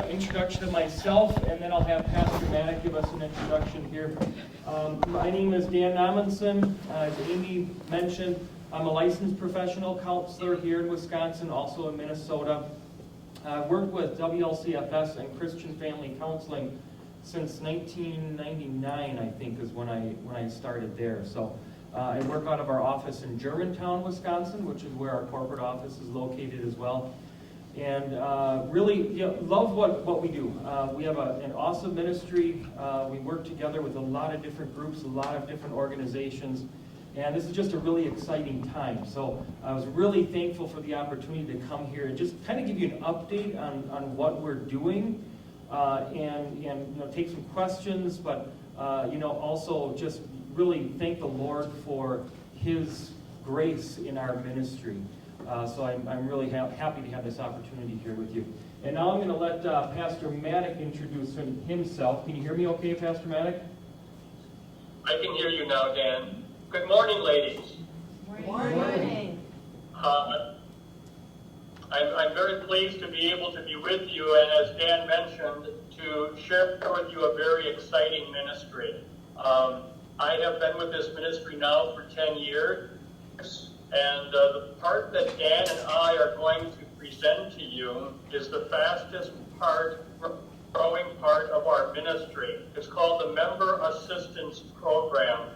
introduction of myself, and then I'll have Pastor Maddock give us an introduction here. My name is Dan Amundsen. As Amy mentioned, I'm a licensed professional counselor here in Wisconsin, also in Minnesota. I've worked with WLCFS and Christian Family Counseling since 1999, I think, is when I started there. So I work out of our office in Germantown, Wisconsin, which is where our corporate office is located as well. And really love what we do. We have an awesome ministry. We work together with a lot of different groups, a lot of different organizations. And this is just a really exciting time. So I was really thankful for the opportunity to come here and just kind of give you an update on what we're doing and take some questions, but also just really thank the Lord for His grace in our ministry. So I'm really happy to have this opportunity here with you. And now I'm going to let Pastor Maddock introduce himself. Can you hear me okay, Pastor Maddock? I can hear you now, Dan. Good morning, ladies. Good morning. I'm very pleased to be able to be with you, and as Dan mentioned, to share with you a very exciting ministry. I have been with this ministry now for 10 years, and the part that Dan and I are going to present to you is the fastest growing part of our ministry. It's called the Member Assistance Program,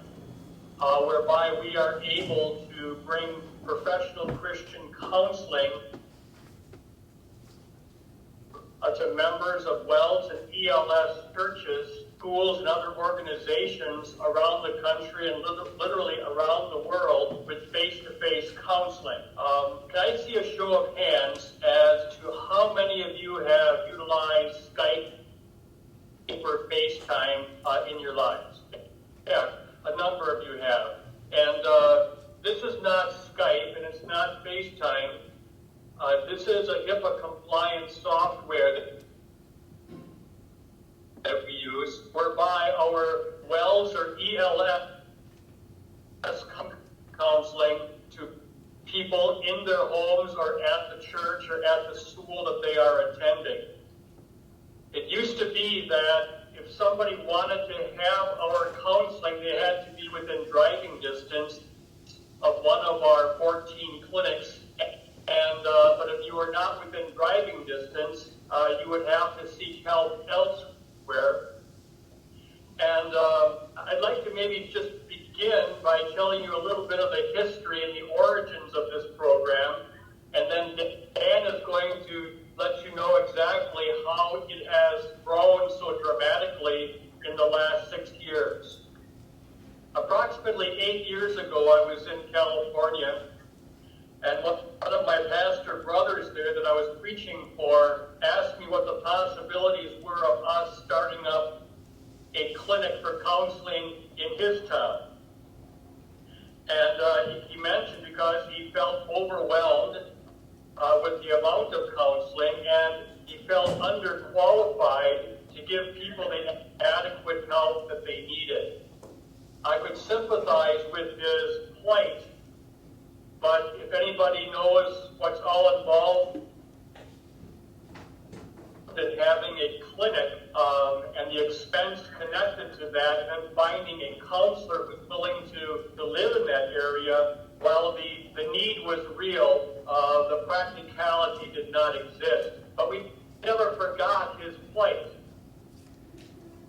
whereby we are able to bring professional Christian counseling to members of WELS and ELS churches, schools, and other organizations around the country and literally around the world with face-to-face counseling. Can I see a show of hands as to how many of you have utilized Skype or FaceTime in your lives? Yeah, a number of you have. And this is not Skype and it's not FaceTime. This is a HIPAA-compliant software that we use, whereby our WELS or ELS counseling to people in their homes or at the church or at the school that they are attending. It used to be that if somebody wanted to have our counseling, they had to be within driving distance of one of our 14 clinics. But if you were not within driving distance, you would have to seek help elsewhere. And I'd like to maybe just begin by telling you a little bit of the history and the origins of this program. And then Dan is going to let you know exactly how it has grown so dramatically in the last 6 years. Approximately 8 years ago, I was in California, and one of my pastor brothers there that I was preaching for asked me what the possibilities were of us starting up a clinic for counseling in his town. And he mentioned because he felt overwhelmed with the amount of counseling, and he felt underqualified to give people the adequate help that they needed. I could sympathize with his plight, but if anybody knows what's all involved in having a clinic and the expense connected to that, and finding a counselor who's willing to live in that area, while the need was real, the practicality did not exist. But we never forgot his plight.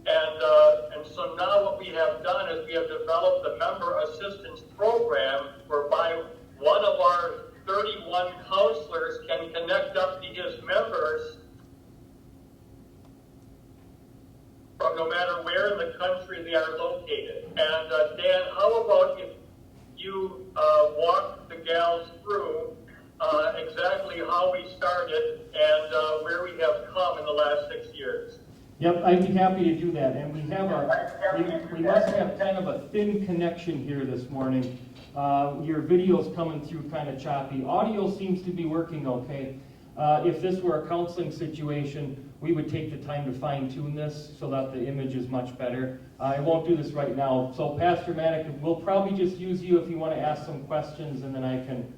And so now what we have done is we have developed the Member Assistance Program, whereby one of our 31 counselors can connect up to his members from no matter where in the country they are located. And Dan, how about if you walk the gals through exactly how we started and where we have come in the last 6 years? Yep, I'd be happy to do that. And we must have kind of a thin connection here this morning. Your video's coming through kind of choppy. Audio seems to be working okay. If this were a counseling situation, we would take the time to fine-tune this so that the image is much better. I won't do this right now. So Pastor Maddock, we'll probably just use you if you want to ask some questions, and then I can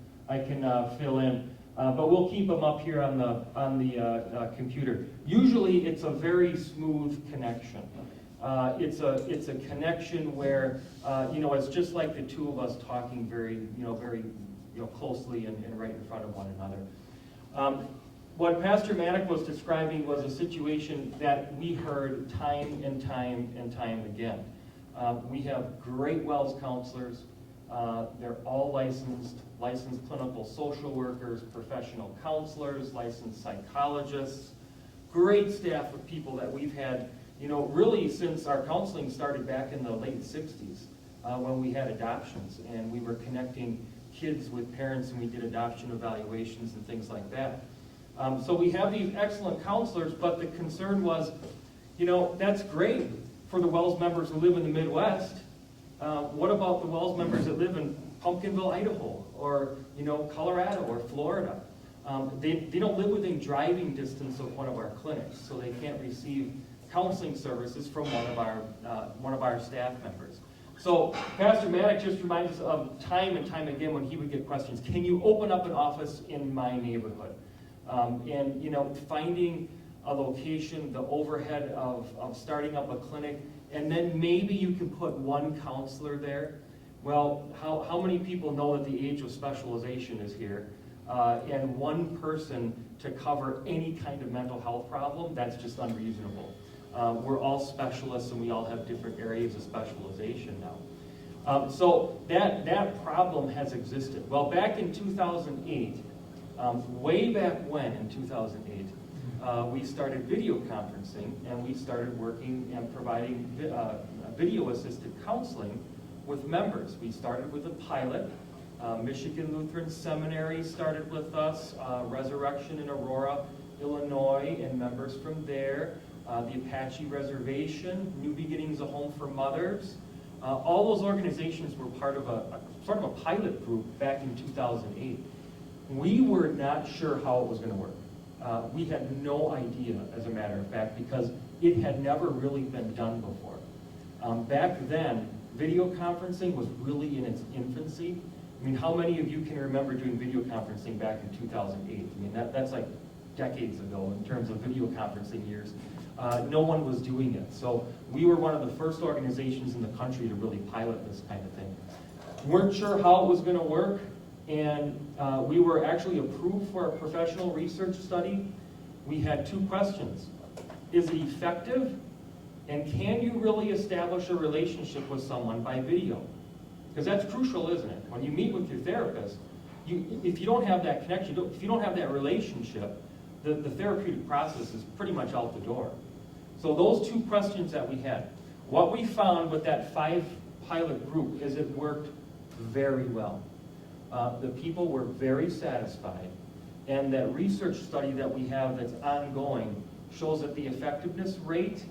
fill in. But we'll keep them up here on the computer. Usually it's a very smooth connection. It's a connection where it's just like the two of us talking very closely and right in front of one another. What Pastor Maddock was describing was a situation that we heard time and time and time again. We have great WELS counselors. They're all licensed clinical social workers, professional counselors, licensed psychologists, great staff of people that we've had, really since our counseling started back in the late 60s when we had adoptions and we were connecting kids with parents and we did adoption evaluations and things like that. So we have these excellent counselors, but the concern was, that's great for the WELS members who live in the Midwest. What about the WELS members that live in Pumpkinville, Idaho, or Colorado or Florida? They don't live within driving distance of one of our clinics, so they can't receive counseling services from one of our staff members. So Pastor Maddock just reminds us of time and time again when he would get questions. Can you open up an office in my neighborhood? And finding a location, the overhead of starting up a clinic, and then maybe you can put one counselor there. Well, how many people know that the age of specialization is here? And one person to cover any kind of mental health problem, that's just unreasonable. We're all specialists and we all have different areas of specialization now. So that problem has existed. Well, back in 2008, way back when in 2008, we started video conferencing and we started working and providing video-assisted counseling with members. We started with a pilot. Michigan Lutheran Seminary started with us, Resurrection in Aurora, Illinois, and members from there. The Apache Reservation, New Beginnings, a Home for Mothers. All those organizations were part of a sort of a pilot group back in 2008. We were not sure how it was going to work. We had no idea, as a matter of fact, because it had never really been done before. Back then, video conferencing was really in its infancy. I mean, how many of you can remember doing video conferencing back in 2008? I mean, that's like decades ago in terms of video conferencing years. No one was doing it. So we were one of the first organizations in the country to really pilot this kind of thing. Weren't sure how it was going to work, and we were actually approved for a professional research study. We had two questions. Is it effective? And can you really establish a relationship with someone by video? Because that's crucial, isn't it? When you meet with your therapist, if you don't have that connection, if you don't have that relationship, the therapeutic process is pretty much out the door. So those two questions that we had, what we found with that 5 pilot group is it worked very well. The people were very satisfied, and that research study that we have that's ongoing shows that the effectiveness rate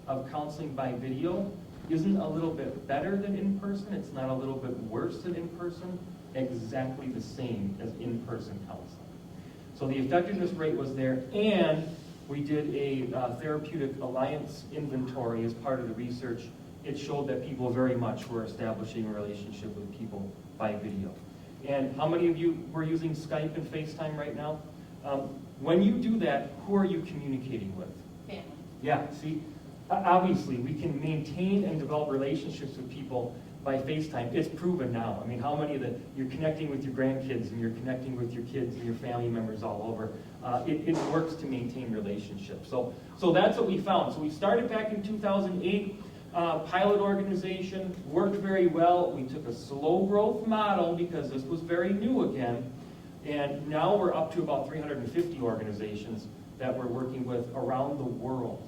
of counseling by video isn't a little bit better than in person, it's not a little bit worse than in person, exactly the same as in-person counseling. So the effectiveness rate was there, and we did a therapeutic alliance inventory as part of the research. It showed that people very much were establishing a relationship with people by video. And how many of you were using Skype and FaceTime right now? When you do that, who are you communicating with? Family. Yeah, see, obviously we can maintain and develop relationships with people by FaceTime. It's proven now. I mean, how many of you're connecting with your grandkids and you're connecting with your kids and your family members all over. It works to maintain relationships. So that's what we found. So we started back in 2008. Pilot organization, worked very well. We took a slow growth model because this was very new again. And now we're up to about 350 organizations that we're working with around the world.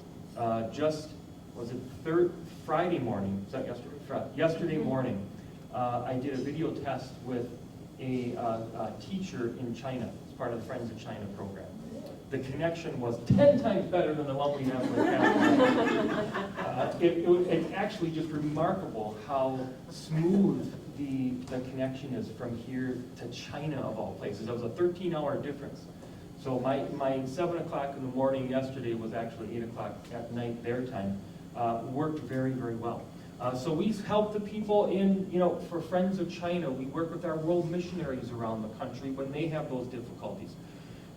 Friday morning, was that yesterday? Yesterday morning, I did a video test with a teacher in China. It's part of the Friends of China program. The connection was 10 times better than the one we have in the It's actually just remarkable how smooth the connection is from here to China, of all places. That was a 13-hour difference. So my 7 o'clock in the morning yesterday was actually 8 o'clock at night their time. Worked very, very well. So we help the people in, for Friends of China. We work with our world missionaries around the country when they have those difficulties.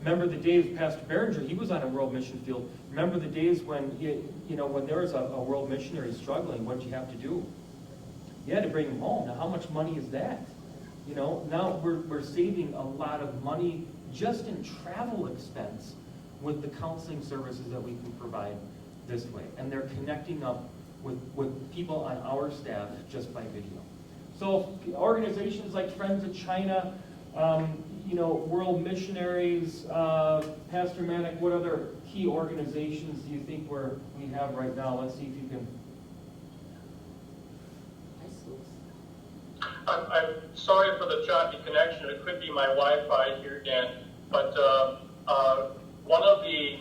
Remember the days, Pastor Berenger, he was on a world mission field. Remember the days when, when there was a world missionary struggling, what did you have to do? You had to bring him home. Now, how much money is that? Now we're saving a lot of money just in travel expense with the counseling services that we can provide this way. And they're connecting up with people on our staff just by video. So organizations like Friends of China, world missionaries, Pastor Manick, what other key organizations do you think we have right now? Let's see if you can. I'm sorry for the choppy connection. It could be my Wi-Fi here, Dan. But one of the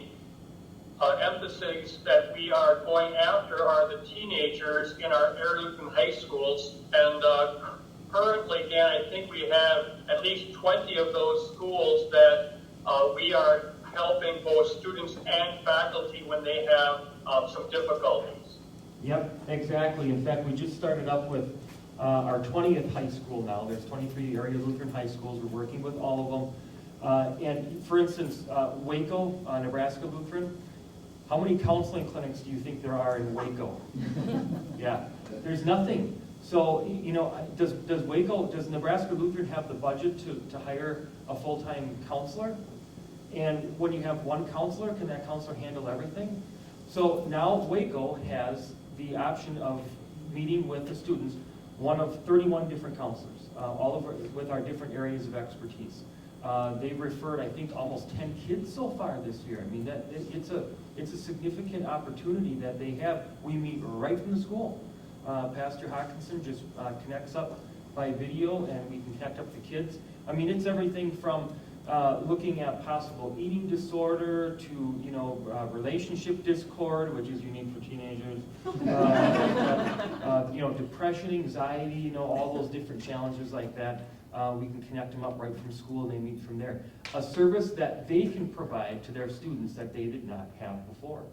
emphases that we are going after are the teenagers in our area Lutheran high schools. And currently, Dan, I think we have at least 20 of those schools that we are helping both students and faculty when they have some difficulties. Yep, exactly. In fact, we just started up with our 20th high school now. There's 23 area Lutheran high schools. We're working with all of them. And for instance, Waco, Nebraska Lutheran, how many counseling clinics do you think there are in Waco? Yeah, there's nothing. So, does Nebraska Lutheran have the budget to hire a full-time counselor? And when you have one counselor, can that counselor handle everything? So now Waco has the option of meeting with the students, one of 31 different counselors, with our different areas of expertise. They've referred, I think, almost 10 kids so far this year. I mean, it's a significant opportunity that they have. We meet right from the school. Pastor Hawkinson just connects up by video, and we can connect up the kids. I mean, it's everything from looking at possible eating disorder to relationship discord, which is unique for teenagers. Depression, anxiety, all those different challenges like that. We can connect them up right from school, and they meet from there. A service that they can provide to their students that they did not have before.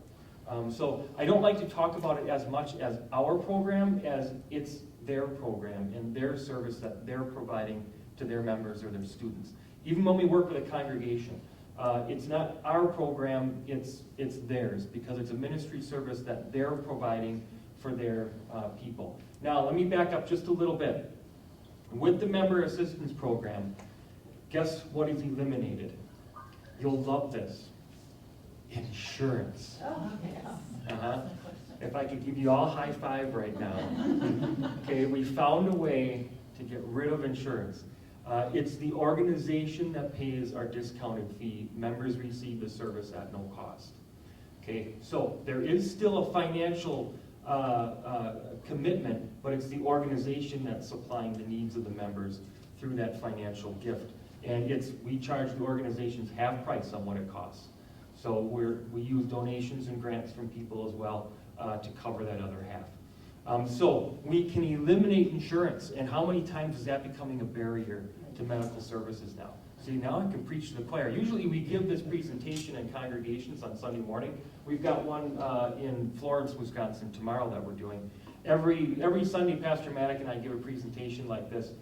So I don't like to talk about it as much as our program as it's their program and their service that they're providing to their members or their students. Even when we work with a congregation, it's not our program, it's theirs, because it's a ministry service that they're providing for their people. Now, let me back up just a little bit. With the member assistance program, guess what is eliminated? You'll love this. Insurance. Oh, yes. If I could give you all high five right now. Okay, we found a way to get rid of insurance. It's the organization that pays our discounted fee. Members receive the service at no cost. Okay, so there is still a financial commitment, but it's the organization that's supplying the needs of the members through that financial gift. And we charge the organizations half price on what it costs. So we use donations and grants from people as well to cover that other half. So we can eliminate insurance, and how many times is that becoming a barrier to medical services now? See, now I can preach to the choir. Usually we give this presentation in congregations on Sunday morning. We've got one in Florence, Wisconsin tomorrow that we're doing. Every Sunday, Pastor Manick and I give a presentation like this,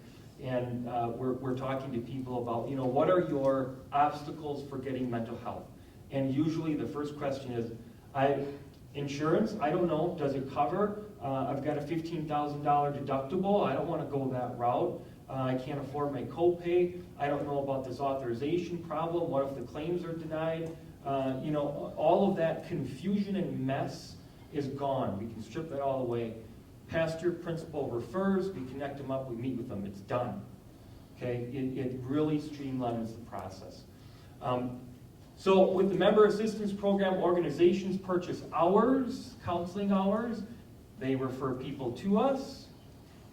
and we're talking to people about, what are your obstacles for getting mental health? And usually the first question is, insurance, I don't know, does it cover? I've got a $15,000 deductible, I don't want to go that route. I can't afford my copay. I don't know about this authorization problem. What if the claims are denied? All of that confusion and mess is gone. We can strip that all away. Pastor, principal refers, we connect them up, we meet with them, it's done. Okay, it really streamlines the process. So with the member assistance program, organizations purchase hours, counseling hours. They refer people to us,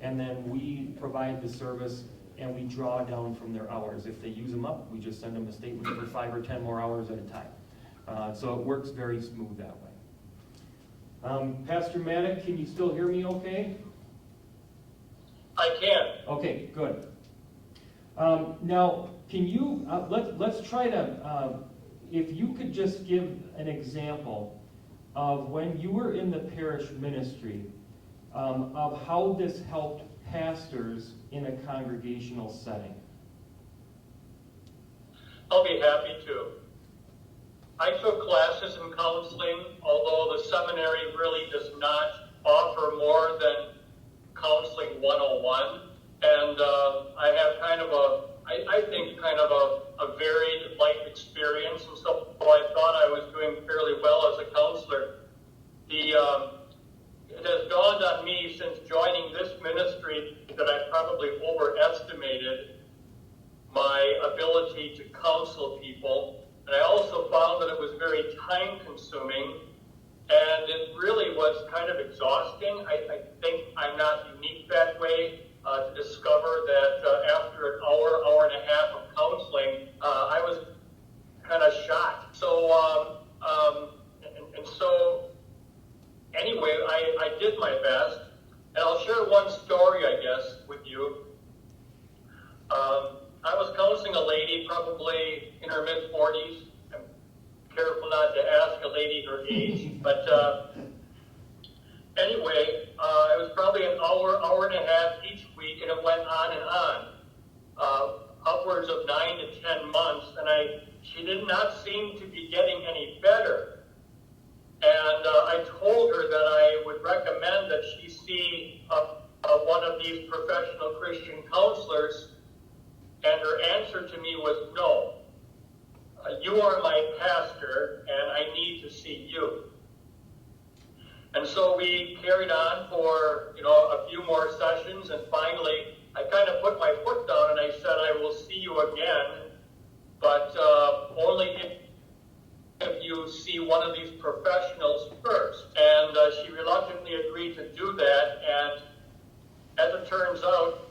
and then we provide the service and we draw down from their hours. If they use them up, we just send them a statement for 5 or 10 more hours at a time. So it works very smooth that way. Pastor Manick, can you still hear me okay? I can. Okay, good. Now, can you, let's try to, if you could just give an example of when you were in the parish ministry, of how this helped pastors in a congregational setting. I'll be happy to. I took classes in counseling, although the seminary really does not offer more than Counseling 101. And I have I think kind of a varied life experience. And so I thought I was doing fairly well as a counselor. It has dawned on me since joining this ministry that I probably overestimated my ability to counsel people. And I also found that it was very time consuming, and it really was kind of exhausting. I think I'm not unique that way to discover that after an hour and a half of counseling, I was kind of shot. So, so anyway, I did my best, and I'll share one story, I guess, with you. I was counseling a lady probably in her mid-40s. I'm careful not to ask a lady her age, but anyway, it was probably an hour and a half each week, and it went on and on, upwards of 9 to 10 months, and she did not seem to be getting any better. And I told her that I would recommend that she see one of these professional Christian counselors, and her answer to me was, no. You are my pastor, and I need to see you. And so we carried on for a few more sessions, and finally I kind of put my foot down and I said, I will see you again, but only if you see one of these professionals first. And she reluctantly agreed to do that, and as it turns out,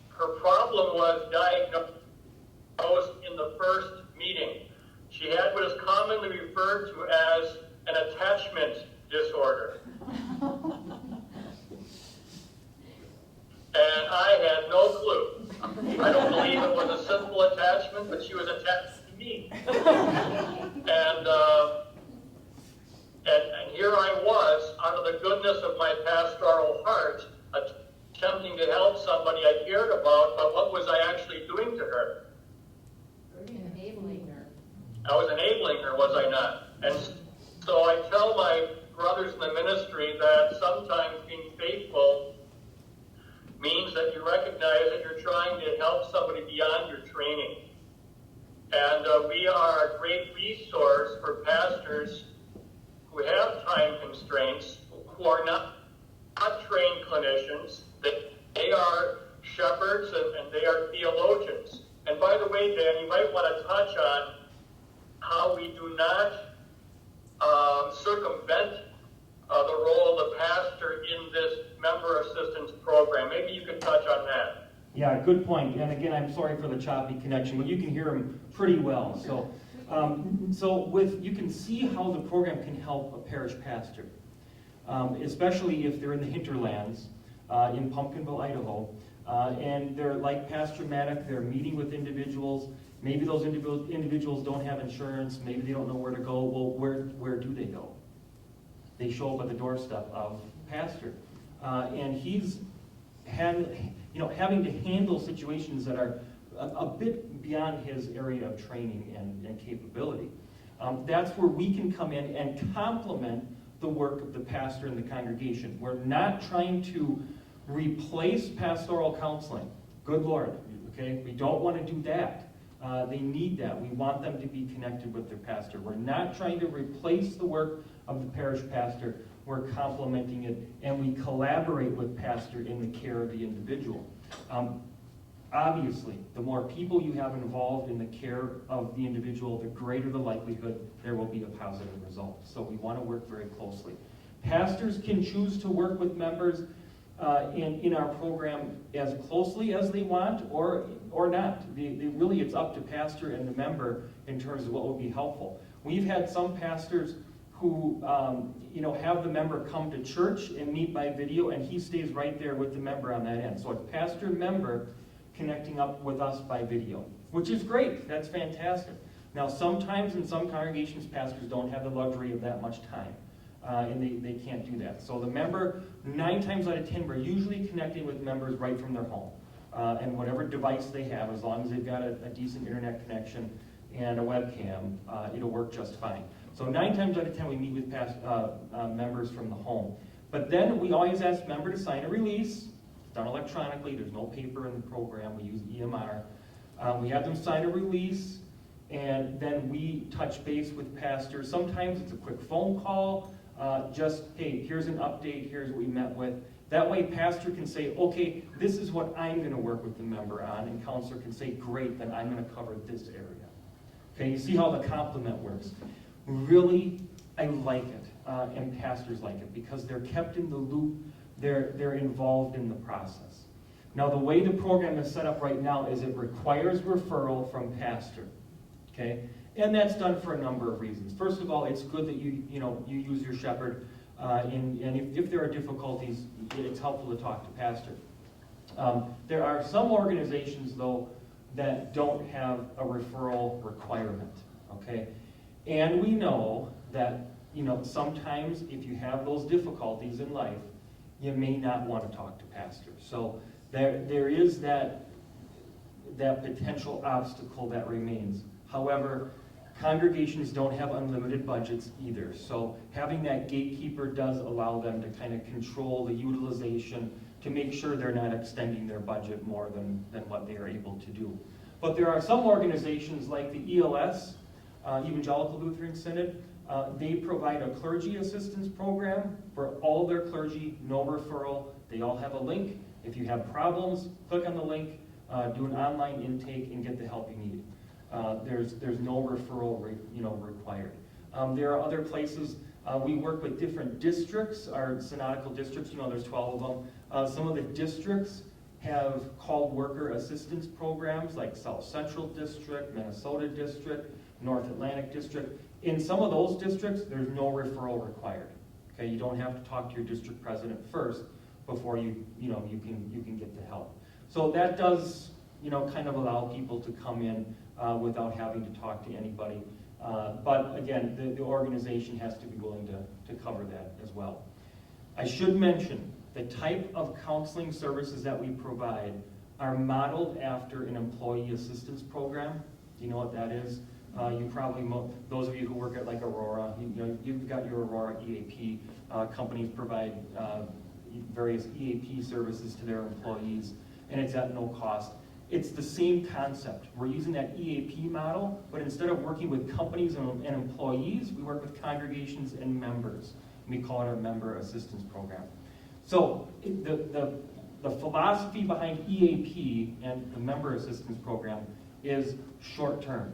her problem was diagnosed in the first meeting. She had what is commonly referred to as an attachment disorder. And I had no clue. I don't believe it was a simple attachment, but she was attached to me. And here I was, out of the goodness of my pastoral heart, attempting to help somebody I cared about, but what was I actually doing to her? Enabling her. I was enabling her, was I not? And so I tell my brothers in the ministry that sometimes being faithful means that you recognize that you're trying to help somebody beyond your training. And we are a great resource for pastors who have time constraints, who are not trained clinicians. They are shepherds and they are theologians. And by the way, Dan, you might want to touch on how we do not circumvent the role of the pastor in this member assistance program. Maybe you could touch on that. Yeah, good point. And again, I'm sorry for the choppy connection, but you can hear him pretty well. So, you can see how the program can help a parish pastor, especially if they're in the hinterlands in Pumpkinville, Idaho, and they're like Pastor Maddock. They're meeting with individuals. Maybe those individuals don't have insurance. Maybe they don't know where to go. Well, where do they go? They show up at the doorstep of pastor, and he's having to handle situations that are a bit beyond his area of training and capability. That's where we can come in and complement the work of the pastor and the congregation. We're not trying to replace pastoral counseling. Good Lord, okay? We don't want to do that. They need that. We want them to be connected with their pastor. We're not trying to replace the work of the parish pastor. We're complementing it, and we collaborate with pastor in the care of the individual. Obviously, the more people you have involved in the care of the individual, the greater the likelihood there will be a positive result. So we want to work very closely. Pastors can choose to work with members in our program as closely as they want or not. Really, it's up to pastor and the member in terms of what will be helpful. We've had some pastors who have the member come to church and meet by video, and he stays right there with the member on that end. So it's pastor and member connecting up with us by video, which is great. That's fantastic. Now, sometimes in some congregations, pastors don't have the luxury of that much time. and they can't do that. So the member, 9 times out of 10, we're usually connecting with members right from their home. And whatever device they have, as long as they've got a decent internet connection and a webcam, it'll work just fine. So 9 times out of 10, we meet with members from the home. But then we always ask member to sign a release. It's done electronically. There's no paper in the program. We use EMR. We have them sign a release, and then we touch base with pastor. Sometimes it's a quick phone call. Just, hey, here's an update. Here's what we met with. That way, pastor can say, okay, this is what I'm going to work with the member on, and counselor can say, great, then I'm going to cover this area. Okay, you see how the complement works. Really, I like it, and pastors like it, because they're kept in the loop. They're involved in the process. Now, the way the program is set up right now is it requires referral from pastor. Okay, and that's done for a number of reasons. First of all, it's good that you use your shepherd. And if there are difficulties, it's helpful to talk to pastor. There are some organizations, though, that don't have a referral requirement, okay? And we know that, sometimes if you have those difficulties in life, you may not want to talk to pastor. So there is that potential obstacle that remains. However, congregations don't have unlimited budgets either, so having that gatekeeper does allow them to kind of control the utilization to make sure they're not extending their budget more than what they are able to do. But there are some organizations like the ELS, Evangelical Lutheran Synod. They provide a clergy assistance program for all their clergy, no referral. They all have a link. If you have problems, click on the link, do an online intake, and get the help you need. There's no referral required. There are other places. We work with different districts, our synodical districts, there's 12 of them. Some of the districts have called worker assistance programs like South Central District, Minnesota District, North Atlantic District. In some of those districts, there's no referral required. Okay, you don't have to talk to your district president first before you can get the help. So that does kind of allow people to come in without having to talk to anybody. But again, the organization has to be willing to cover that as well. I should mention the type of counseling services that we provide are modeled after an employee assistance program. Do you know what that is? You probably, those of you who work at like Aurora, you've got your Aurora EAP. Companies provide various EAP services to their employees, and it's at no cost. It's the same concept. We're using that EAP model, but instead of working with companies and employees, we work with congregations and members. We call it our member assistance program. So the philosophy behind EAP and the member assistance program is short-term.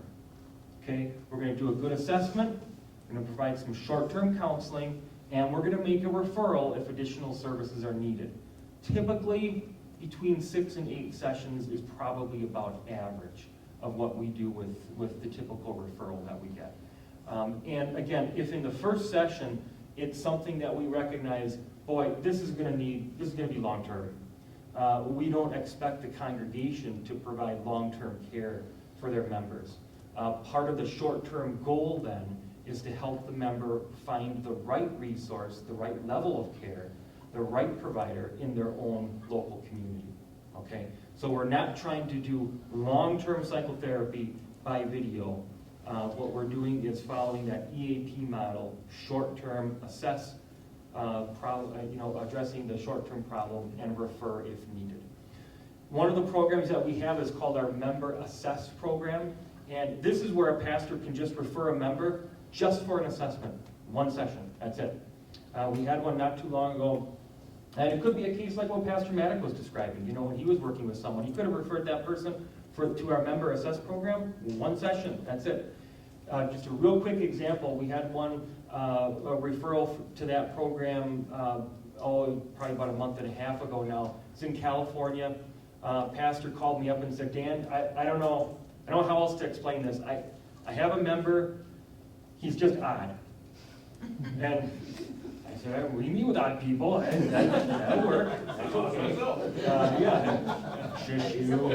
Okay, we're going to do a good assessment, we're going to provide some short-term counseling, and we're going to make a referral if additional services are needed. Typically, between 6 and 8 sessions is probably about average of what we do with the typical referral that we get. And again, if in the first session it's something that we recognize, boy, this is going to be long-term. We don't expect the congregation to provide long-term care for their members. Part of the short-term goal then is to help the member find the right resource, the right level of care, the right provider in their own local community. Okay, so we're not trying to do long-term psychotherapy by video. What we're doing is following that EAP model, short-term assess, addressing the short-term problem and refer if needed. One of the programs that we have is called our Member Assess program, and this is where a pastor can just refer a member just for an assessment, 1 session, that's it. We had one not too long ago, and it could be a case like what Pastor Maddock was describing. When he was working with someone, he could have referred that person to our Member Assess program, 1 session, that's it. Just a real quick example, we had a referral to that program, probably about a month and a half ago now. It's in California. Pastor called me up and said, Dan, I don't know how else to explain this. I have a member, he's just odd. And I said, what do you mean with odd people? That'll work. That's okay. Yeah. Shush you.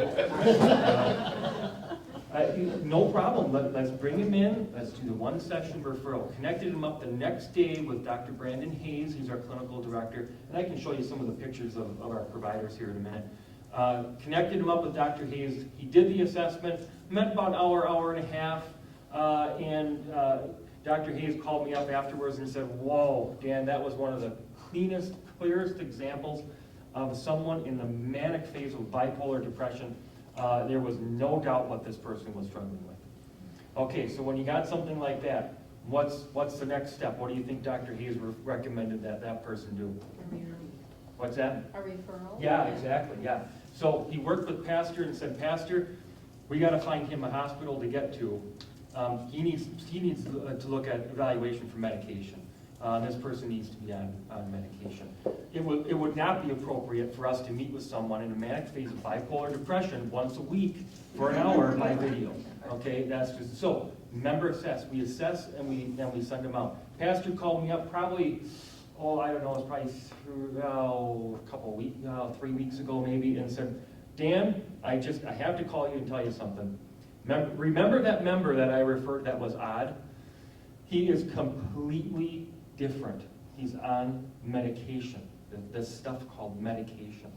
No problem. Let's bring him in. Let's do the one session referral. Connected him up the next day with Dr. Brandon Hayes. He's our clinical director. And I can show you some of the pictures of our providers here in a minute. Connected him up with Dr. Hayes. He did the assessment. Met about an hour and a half. And Dr. Hayes called me up afterwards and said, whoa, Dan, that was one of the cleanest, clearest examples of someone in the manic phase of bipolar depression. There was no doubt what this person was struggling with. Okay, so when you got something like that, what's the next step? What do you think Dr. Hayes recommended that person do? What's that? A referral? Yeah, exactly, yeah. So he worked with Pastor and said, Pastor, we got to find him a hospital to get to. He needs to look at evaluation for medication. This person needs to be on medication. It would not be appropriate for us to meet with someone in a manic phase of bipolar depression once a week for an hour by video. Okay, that's just, so member assess. We assess and we send them out. Pastor called me up probably, I don't know, it's probably a couple weeks, 3 weeks ago maybe, and said, Dan, I have to call you and tell you something. Remember that member that I referred that was odd? He is completely different. He's on medication. This stuff called medication.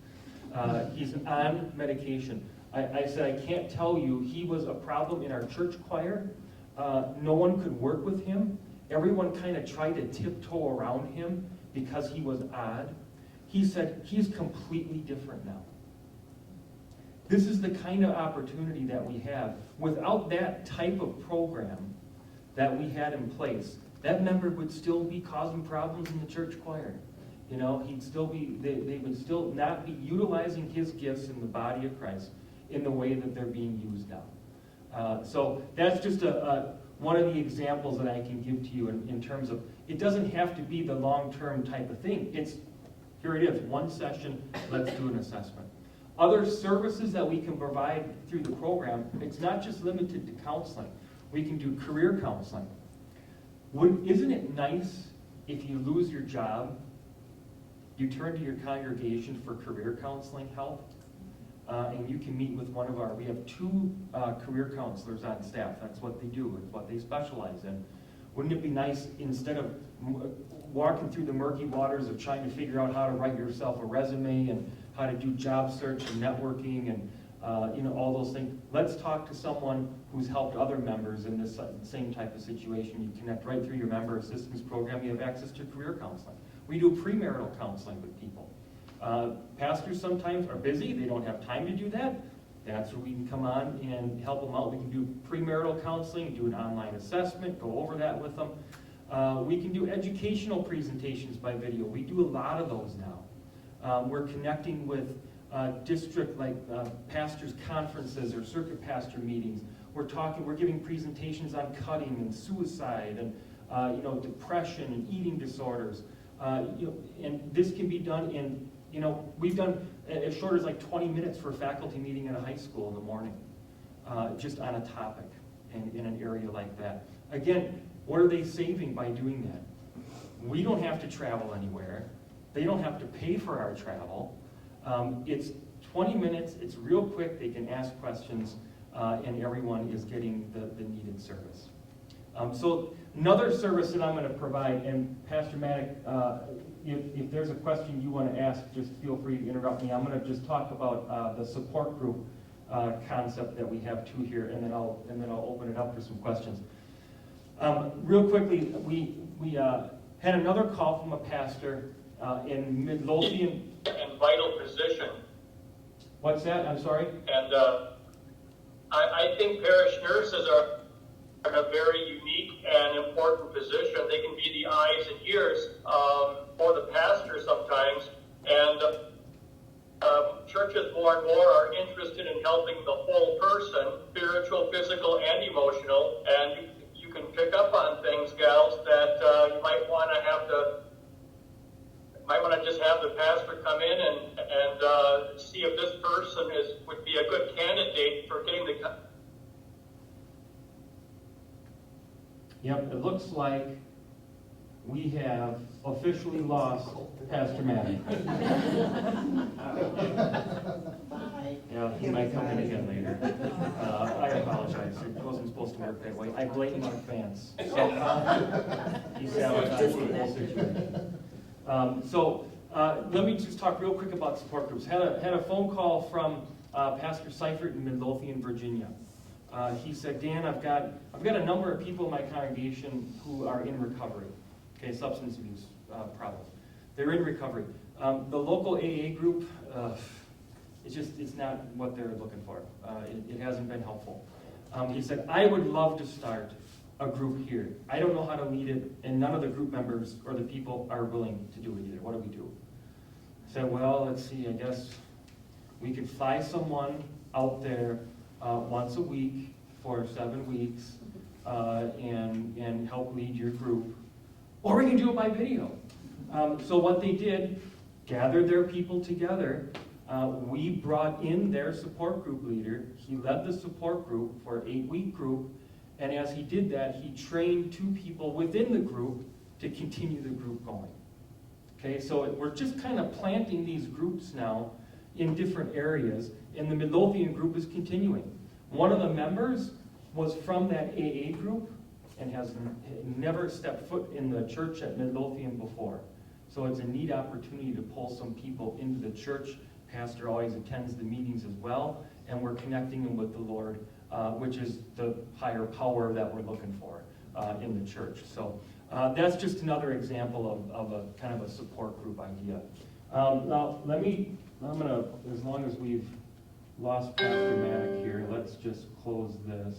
He's on medication. I said, I can't tell you, he was a problem in our church choir. No one could work with him. Everyone kind of tried to tiptoe around him because he was odd. He said, he's completely different now. This is the kind of opportunity that we have. Without that type of program that we had in place, that member would still be causing problems in the church choir. You know, he'd still be, they would still not be utilizing his gifts in the body of Christ in the way that they're being used now. So that's just one of the examples that I can give to you in terms of, it doesn't have to be the long-term type of thing. Here it is, one session, let's do an assessment. Other services that we can provide through the program, it's not just limited to counseling. We can do career counseling. Isn't it nice if you lose your job, you turn to your congregation for career counseling help, and you can meet with we have 2 career counselors on staff. That's what they do, it's what they specialize in. Wouldn't it be nice, instead of walking through the murky waters of trying to figure out how to write yourself a resume and how to do job search and networking and all those things. Let's talk to someone who's helped other members in this same type of situation. You connect right through your member assistance program. You have access to career counseling. We do premarital counseling with people. Pastors sometimes are busy. They don't have time to do that. That's where we can come on and help them out. We can do premarital counseling, do an online assessment, go over that with them. We can do educational presentations by video. We do a lot of those now. We're connecting with district pastors' conferences or circuit pastor meetings. We're giving presentations on cutting and suicide and depression and eating disorders. And this can be done in, we've done as short as 20 minutes for a faculty meeting in a high school in the morning, just on a topic in an area like that. Again, what are they saving by doing that? We don't have to travel anywhere. They don't have to pay for our travel. It's 20 minutes, it's real quick, they can ask questions, and everyone is getting the needed service. So another service that I'm going to provide, and Pastor Maddock, if there's a question you want to ask, just feel free to interrupt me. I'm going to just talk about the support group concept that we have too here, and then I'll open it up for some questions. Real quickly, we had another call from a pastor in Midlothian. And vital position. What's that? I'm sorry? And I think parish nurses are in a very unique and important position. They can be the eyes and ears for the pastor sometimes. And churches more and more are interested in helping the whole person, spiritual, physical, and emotional. And you can pick up on things, gals, that you might want to just have the pastor come in and see if this person would be a good candidate for getting the. Yep, it looks like we have officially lost Pastor Maddock. Yeah, he might come in again later. I apologize, it wasn't supposed to work that way. I blame our fans. He sabotaged the whole situation. Let me just talk real quick about support groups. Had a phone call from Pastor Seifert in Midlothian, Virginia. He said, Dan, I've got a number of people in my congregation who are in recovery, okay, substance abuse problems. They're in recovery. The local AA group, it's not what they're looking for. It hasn't been helpful. He said, I would love to start a group here. I don't know how to lead it, and none of the group members or the people are willing to do it either. What do we do? I said, well, let's see, I guess we could fly someone out there once a week for 7 weeks and help lead your group. Or we can do it by video. So what they did, gathered their people together. We brought in their support group leader. He led the support group for an 8-week group. And as he did that, he trained 2 people within the group to continue the group going. Okay, so we're just kind of planting these groups now in different areas, and the Midlothian group is continuing. One of the members was from that AA group and has never stepped foot in the church at Midlothian before. So it's a neat opportunity to pull some people into the church. Pastor always attends the meetings as well, and we're connecting them with the Lord, which is the higher power that we're looking for in the church. So that's just another example of a kind of a support group idea. Now, I'm going to, as long as we've lost Pastor Maddock here, let's just close this.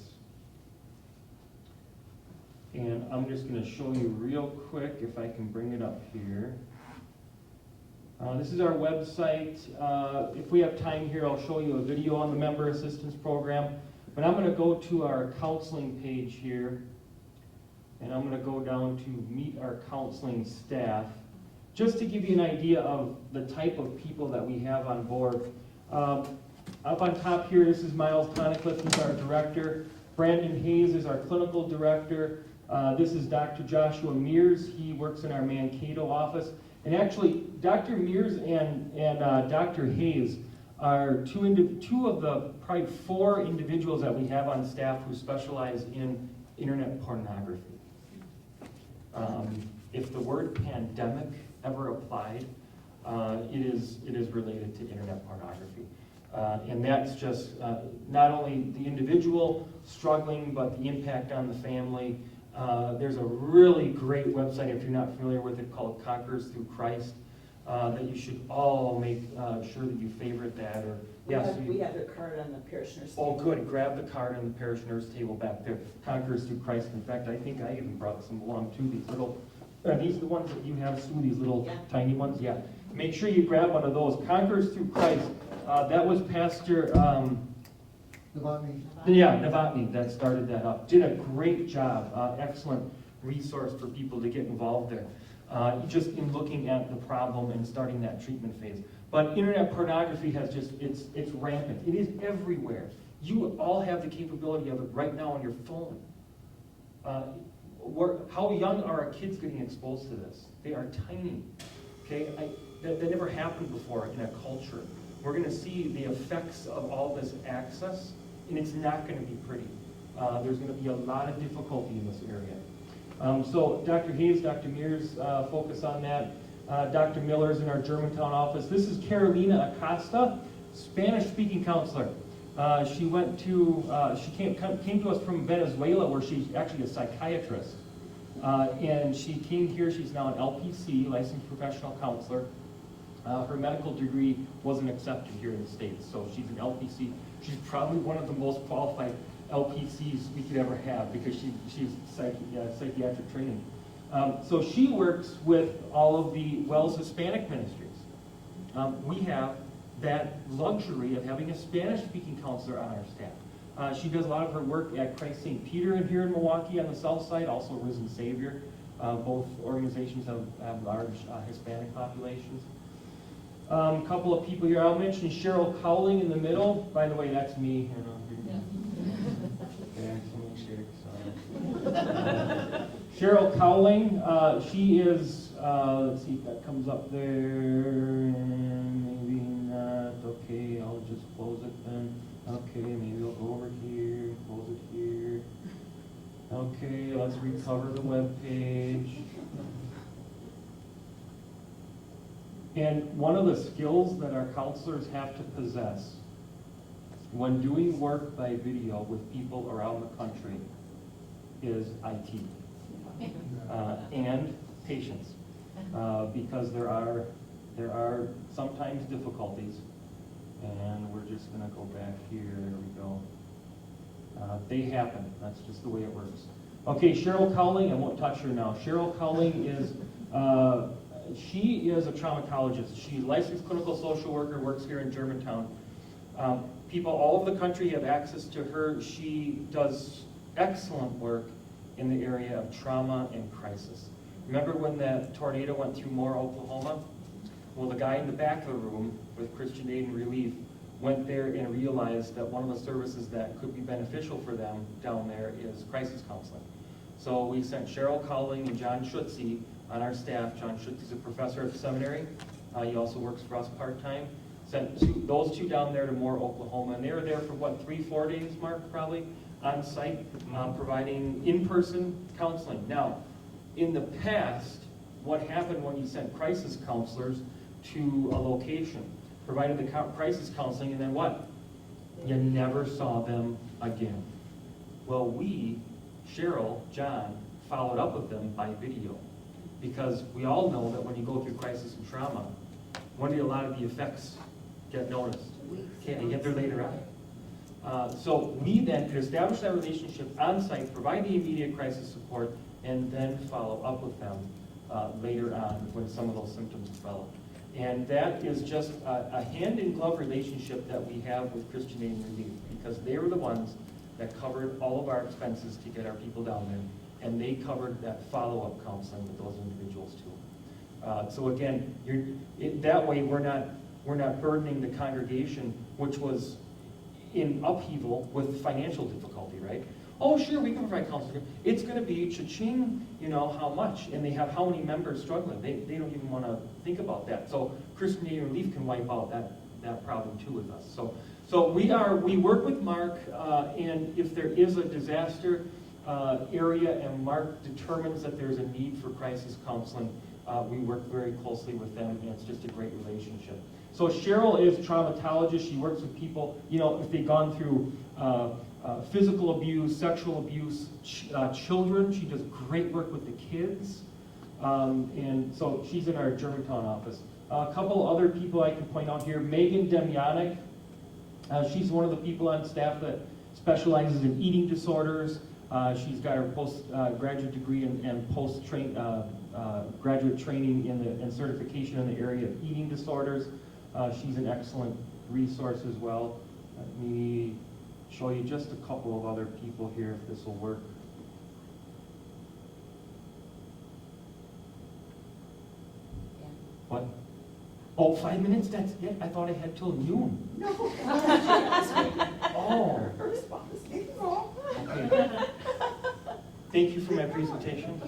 And I'm just going to show you real quick, if I can bring it up here. This is our website. If we have time here, I'll show you a video on the Member Assistance Program. But I'm going to go to our counseling page here. And I'm going to go down to meet our counseling staff, just to give you an idea of the type of people that we have on board. Up on top here, this is Miles Tonicliffe, who's our director. Brandon Hayes is our clinical director. This is Dr. Joshua Mears. He works in our Mankato office. And actually, Dr. Mears and Dr. Hayes are two of the probably 4 individuals that we have on staff who specialize in internet pornography. If the word pandemic ever applied, it is related to internet pornography. And that's just not only the individual struggling, but the impact on the family. There's a really great website, if you're not familiar with it, called Conquerors Through Christ, that you should all make sure that you favorite that. Or we have the card on the parishioners table. Oh, good. Grab the card on the parishioners table back there. Conquerors Through Christ. In fact, I think I even brought some along too. These little, are these the ones that you have, Sue? These little tiny ones? Yeah. Make sure you grab one of those. Conquerors Through Christ. That was Pastor Novotny that started that up. Did a great job. Excellent resource for people to get involved there. Just in looking at the problem and starting that treatment phase. But internet pornography has it's rampant. It is everywhere. You all have the capability of it right now on your phone. How young are our kids getting exposed to this? They are tiny. Okay, that never happened before in a culture. We're going to see the effects of all this access, and it's not going to be pretty. There's going to be a lot of difficulty in this area. So Dr. Hayes, Dr. Mears focus on that. Dr. Miller's in our Germantown office. This is Carolina Acosta, Spanish-speaking counselor. She came to us from Venezuela, where she's actually a psychiatrist. And she came here. She's now an LPC, licensed professional counselor. Her medical degree wasn't accepted here in the States, so she's an LPC. She's probably one of the most qualified LPCs we could ever have, because she's psychiatric training. So she works with all of the WELS Hispanic ministries. We have that luxury of having a Spanish-speaking counselor on our staff. She does a lot of her work at Christ St. Peter here in Milwaukee on the south side, also Risen Savior. Both organizations have large Hispanic populations. A couple of people here. I'll mention Cheryl Cowling in the middle. By the way, that's me. Okay, Cheryl Cowling, she is, let's see if that comes up there, maybe not, Okay, I'll just close it then. Okay, maybe I'll go over here, close it here. Okay, let's recover the web page. And one of the skills that our counselors have to possess when doing work by video with people around the country is IT and patience, because there are sometimes difficulties. And we're just going to go back here. There we go. They happen. That's just the way it works. Okay, Cheryl Cowling, I won't touch her now. Cheryl Cowling is, she is a traumatologist. She's a licensed clinical social worker, works here in Germantown. People all over the country have access to her. She does excellent work in the area of trauma and crisis. Remember when that tornado went through Moore, Oklahoma? Well, the guy in the back of the room with Christian Aid and Relief went there and realized that one of the services that could be beneficial for them down there is crisis counseling. So we sent Cheryl Cowling and John Schutze on our staff. John Schutze is a professor at the seminary. He also works for us part-time. Sent those two down there to Moore, Oklahoma, and they were there for what, 3-4 days, Mark, probably, on site, providing in-person counseling. Now, in the past, what happened when you sent crisis counselors to a location, provided the crisis counseling, and then what? You never saw them again. Well, we, Cheryl, John, followed up with them by video, because we all know that when you go through crisis and trauma, when do a lot of the effects get noticed? Okay, they get there later on. So we then could establish that relationship on site, provide the immediate crisis support, and then follow up with them later on when some of those symptoms develop. And that is just a hand-in-glove relationship that we have with Christian Aid and Relief, because they were the ones that covered all of our expenses to get our people down there, and they covered that follow-up counseling with those individuals too. So again, that way we're not burdening the congregation, which was in upheaval with financial difficulty, right? Oh, sure, we can provide counseling. It's going to be cha-ching, how much, and they have how many members struggling. They don't even want to think about that. So Christian Aid and Relief can wipe out that problem too with us. So we work with Mark, and if there is a disaster area and Mark determines that there's a need for crisis counseling, we work very closely with them, and it's just a great relationship. So Cheryl is a traumatologist. She works with people, if they've gone through physical abuse, sexual abuse, children. She does great work with the kids. And so she's in our Germantown office. A couple other people I can point out here. Megan Demjanic. She's one of the people on staff that specializes in eating disorders. She's got her postgraduate degree and graduate training and certification in the area of eating disorders. She's an excellent resource as well. Let me show you just a couple of other people here, if this will work. Yeah. What? Oh, 5 minutes? That's it? I thought I had till noon. No. Oh. Her response is wrong. Okay. Thank you for my presentation.